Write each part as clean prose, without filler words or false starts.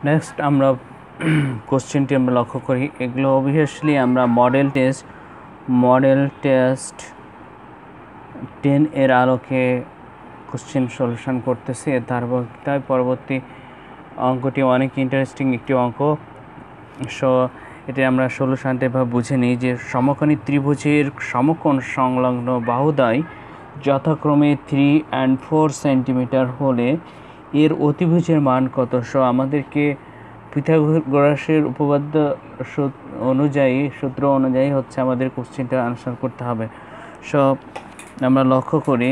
Next আমরা কোশ্চেনটি আমরা লক্ষ্য করি। এগুলো অবভিয়াসলি আমরা মডেল টেস্ট 10 এর আলোকে কোশ্চেন সলিউশন করতেছি। তার পরবর্তী অঙ্কটি অনেক ইন্টারেস্টিং একটি অঙ্ক। সো এটা আমরা সলিউশনটা এভাবে বুঝে নিই যে সমকোণী ত্রিভুজের সমকোণ সংলগ্ন বাহুদ্বয় যথাক্রমে 3 and 4 সেন্টিমিটার হলে এর অতিভুজের মান কত। সো আমাদেরকে পিথাগোরাসের উপপাদ্য সূত্র অনুযায়ী হচ্ছে আমাদের কোশ্চেনটা আনসার করতে হবে। সো আমরা লক্ষ্য করি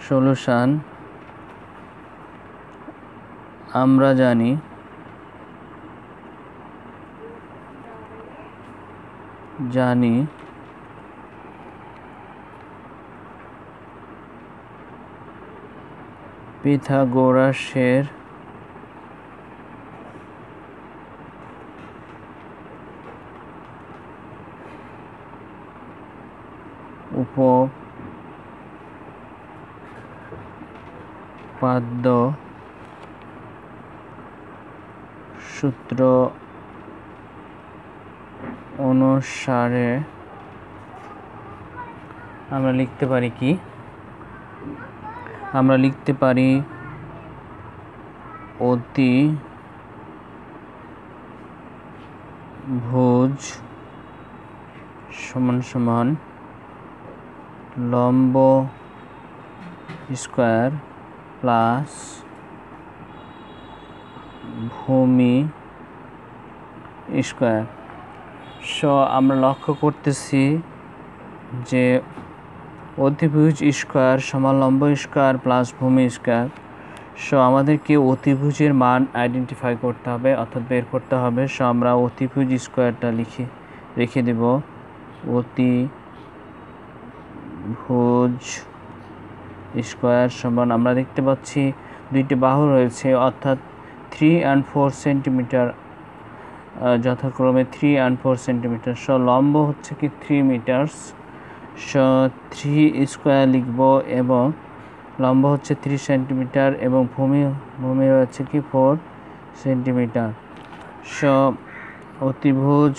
সলিউশন। আমরা জানি পিথাগোরাসের উপপাদ্য সূত্র অনুসারে আমরা লিখতে পারি কি? আমরা লিখতে পারি অতিভুজ সমান সমান লম্ব স্কয়ার প্লাস ভূমি স্কয়ার। সো আমরা লক্ষ্য করতেছি যে অতিভুজ স্কয়ার সমান লম্ব স্কয়ার প্লাস ভূমি স্কয়ার। সো আমাদেরকে অতিভুজের মান আইডেন্টিফাই করতে হবে, অর্থাৎ বের করতে হবে। সো আমরা অতিভুজ স্কয়ারটা রেখে দেব। অতিভুজ স্কয়ার সমান আমরা দেখতে পাচ্ছি দুইটি বাহু রয়েছে, অর্থাৎ 3 and 4 সেন্টিমিটার, যথাক্রমে 3 and 4 সেন্টিমিটার। সো লম্ব হচ্ছে কি 3 মিটারস। সো 3 স্কয়ার লিখব এবং লম্ব হচ্ছে 3 সেন্টিমিটার এবং ভূমি হচ্ছে কি 4 সেন্টিমিটার। সো অতিভুজ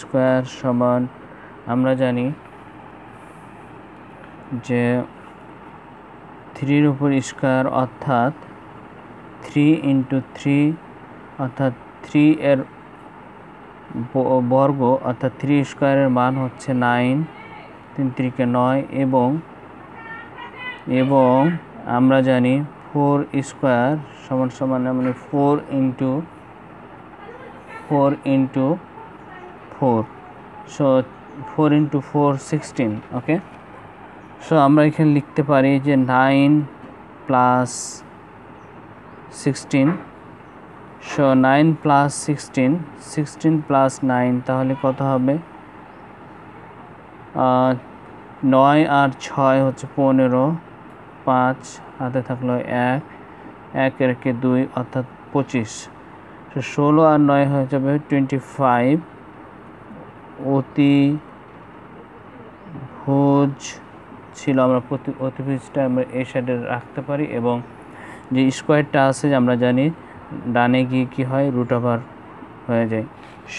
স্কয়ার সমান আমরা জানি যে 3 এর উপর স্কয়ার অর্থাৎ 3 into 3 অর্থাৎ 3 এর বর্গ অর্থাৎ 3 স্কয়ারের মান হচ্ছে 9, 3 3 9 এবং আমরা জানি 4 স্কয়ার সমান সমান মানে 4 into 4। So 4 into 4 16। ওকে, সো আমরা এখানে লিখতে পারি যে 9 plus 16। সো 9 plus 16 plus 9 তাহলে কত হবে? 9 আর 6 হচ্ছে 15, 5 হাতে থাকলো 1, 1 এর 2 অর্থাৎ 25। সো 16 আর 9 হয়ে যাবে 25। অতিভুজ ছিল, আমরা অতিভুজটা আমরা এই সাইডে রাখতে পারি এবং যে স্কয়ারটা আছে আমরা জানি ডানে গিয়ে কী হয় √ওভার হয়ে যায়।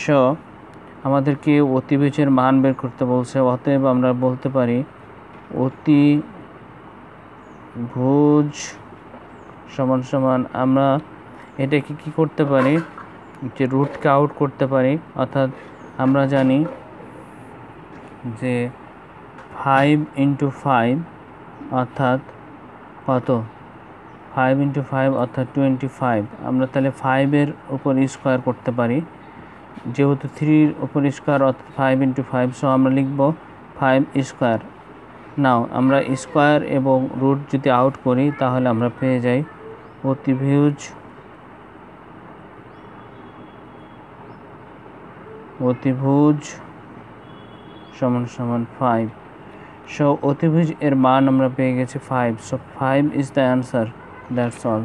সো আমাদেরকে অতিভুজের মান বের করতে বলছে, অতএব আমরা বলতে পারি অতিভুজ সমান সমান আমরা এটাকে কি করতে পারি যে রুটকে আউট করতে পারি, অর্থাৎ আমরা জানি যে 5 into 5 অর্থাৎ কত? 5 into 5 অর্থাৎ 25। আমরা তাহলে 5 এর উপর স্কয়ার করতে পারি, যেহেতু 3 এর উপর স্কয়ার অর্থাৎ 5 into 5। সো আমরা লিখব 5 স্কয়ার। নাও আমরা স্কয়ার এবং রুট যদি আউট করি তাহলে আমরা পেয়ে যাই অতিভুজ সমান সমান 5। সো অতিভুজ এর মান আমরা পেয়ে গেছি 5। So 5 is the answer. That's all.